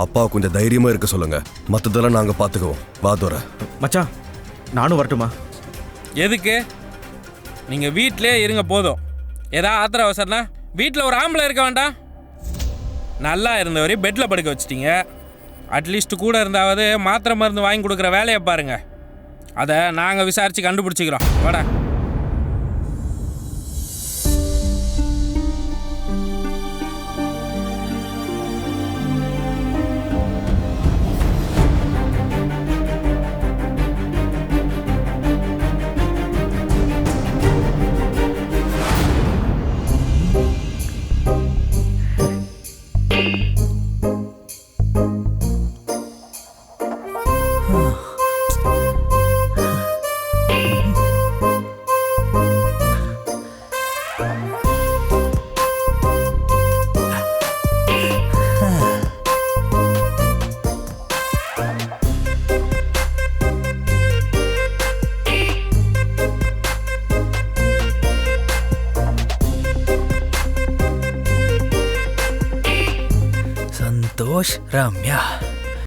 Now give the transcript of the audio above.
அப்பா கொஞ்சம் தைரியமா இருக்க சொல்லுங்க, மற்றதெல்லாம் நாங்கள் பார்த்துக்குவோம். வா தோற. மச்சான் நானும் வரட்டுமா? எதுக்கு? நீங்கள் வீட்டிலே இருங்க போதும். ஏதாவது ஆத்திர அவசரம்னா வீட்டில் ஒரு ஆம்பளை இருக்க வேண்டாம்? நல்லா இருந்தவரை பெட்டில் படுக்க வச்சிட்டீங்க. அட்லீஸ்ட் கூட இருந்தாவது மாத்திரை மருந்து வாங்கி கொடுக்குற வேலையை பாருங்க. அதை நாங்கள் விசாரித்து கண்டுபிடிச்சிக்கிறோம். வாடா. संतोष रम्या